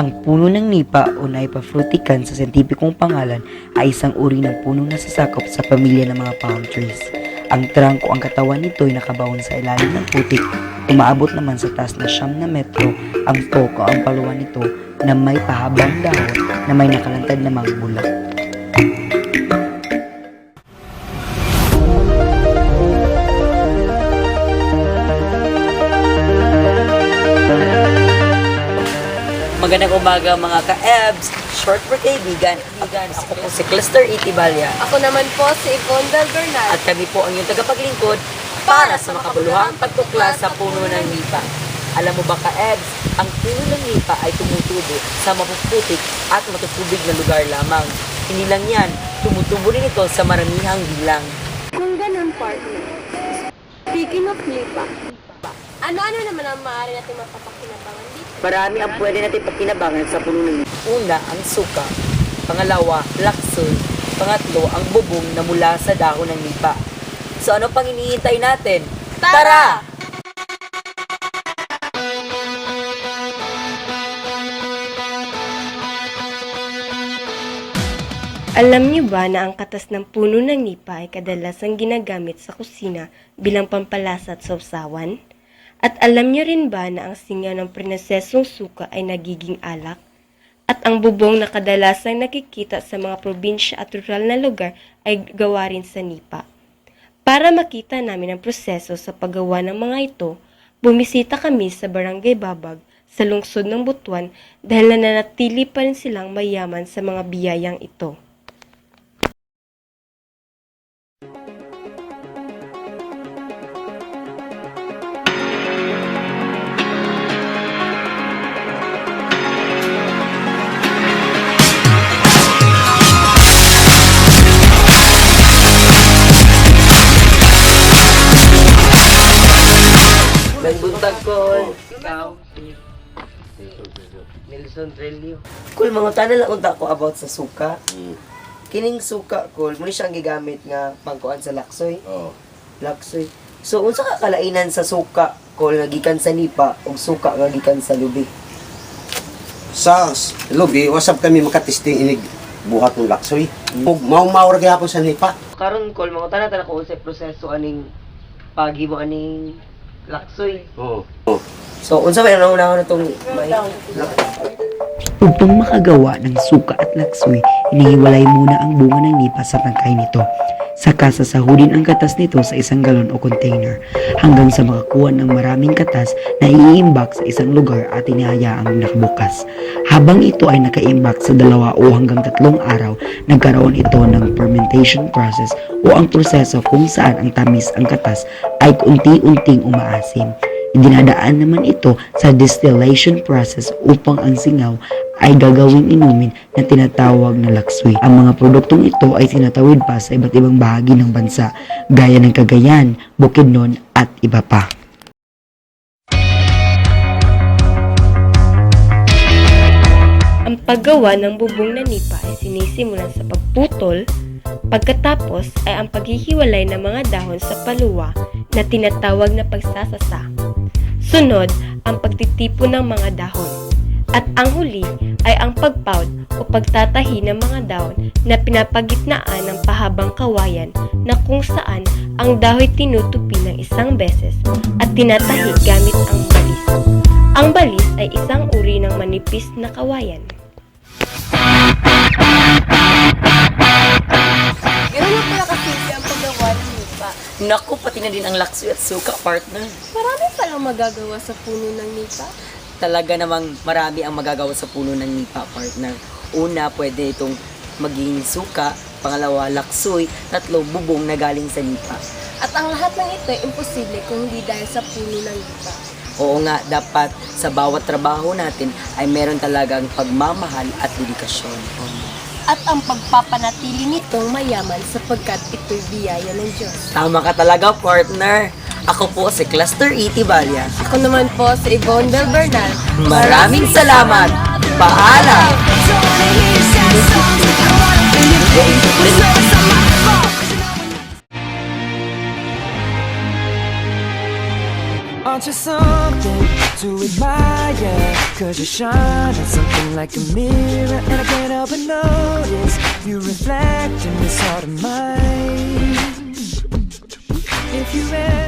Ang puno ng nipa o Nypa sa siyentipikong pangalan ay isang uri ng punong nasasakop sa pamilya ng mga palm trees. Ang trangko ang katawan nito ay nakabaon sa ilalim ng putik. Umaabot naman sa taas na 9 na metro. Ang toko ang paluan nito na may pahabang dahon na may nakalantad na mga bulak. Magandang umaga mga ka-EBS, short for kaibigan. Ako po si Cluster Itibalia. Ako naman po si Yvonne Del Bernal. At kami po ang iyong tagapaglingkod para sa makabuluhang pagtukla sa puno ng nipa. Alam mo ba ka-EBS, ang puno ng nipa ay tumutubo sa mapuputik at matutubig na lugar lamang. Hindi lang yan, tumutubo rin ito sa maramihang bilang. Kung ganun, partner. Speaking of nipa, ano-ano naman ang maaari natin mapapakinabangan dito? Marami ang pwede natin pagkinabangan sa puno ng nipa. Una, ang suka. Pangalawa, laksoy. Pangatlo, ang bubong na mula sa dahon ng nipa. So ano pang hinihintay natin? Tara! Alam niyo ba na ang katas ng puno ng nipa ay kadalasang ginagamit sa kusina bilang pampalasa at sausawan? At alam niyo rin ba na ang singaw ng prinosesong suka ay nagiging alak? At ang bubong na kadalasang nakikita sa mga probinsya at rural na lugar ay gawa rin sa nipa. Para makita namin ang proseso sa paggawa ng mga ito, bumisita kami sa Barangay Babag sa lungsod ng Butuan dahil nananatili pa rin silang mayaman sa mga biyayang ito. Nagbuntag ko. Ikaw. Nelson Trelio. Kul, mga tanan lang unta ko about sa suka. Kining suka, kul, muna siyang gigamit nga pangkuan sa laksoy. Laksoy. So, unsa ka kalainan sa suka, kul, nga gikan sa nipa, o suka nga gikan sa lubi? Sa lobby, wasap kami makatesting inig buhat ng laksoy. Ug maw-maw ra gyapon sa nipa. Karon kul, mga tanan ko sa proseso aning pagi mo aning laksoy. Oo. So, unsa ba yung nauna itong may... Upang makagawa ng suka at laksoy, inihiwalay muna ang bunga ng nipa sa tangkay nito. Saka sasahudin ang katas nito sa isang galon o container hanggang sa makakuha ng maraming katas na iimbak sa isang lugar at inihayaang nakabukas. Habang ito ay nakaimbak sa 2 o hanggang 3 araw, nagkaroon ito ng fermentation process o ang proseso kung saan ang tamis ang katas ay unti-unting umaasim. Dinadaan naman ito sa distillation process upang ang singaw ay gagawing inumin na tinatawag na laksoy. Ang mga produktong ito ay tinatawid pa sa iba't ibang bahagi ng bansa, gaya ng Cagayan, Bukidnon at iba pa. Ang paggawa ng bubong na nipa ay sinisimulan sa pagputol, pagkatapos ay ang paghihiwalay ng mga dahon sa paluwa na tinatawag na pagsasasa. Sunod, ang pagtitipon ng mga dahon. At ang huli ay ang pagpout o pagtatahi ng mga dahon na pinapagitnaan ng pahabang kawayan na kung saan ang dahon tinutupi ng 1 beses at tinatahi gamit ang balis. Ang balis ay isang uri ng manipis na kawayan. Ganun na pala kasimple ang paggawa ng nipa. Naku, pati na din ang laksoy at suka, partner. Marami palang magagawa sa puno ng nipa. Talaga namang marami ang magagawa sa puno ng nipa, partner. Una, pwede itong maging suka. Pangalawa, laksoy. Tatlo, bubong na galing sa nipa. At ang lahat ng ito ay imposible kung hindi dahil sa puno ng nipa. Oo nga, dapat sa bawat trabaho natin ay meron talagang pagmamahal at dedikasyon. At ang pagpapanatili nitong mayaman sapagkat ito'y biyaya ng Diyos. Tama ka talaga, partner. Ako po si Cluster Itibalia. Ako naman po si Yvonne Del Bernal. Maraming salamat. Paalam. Aren't you something to admire? Cause you shine at something like a mirror, and I can't help but notice you reflect in this heart of mine. If you ever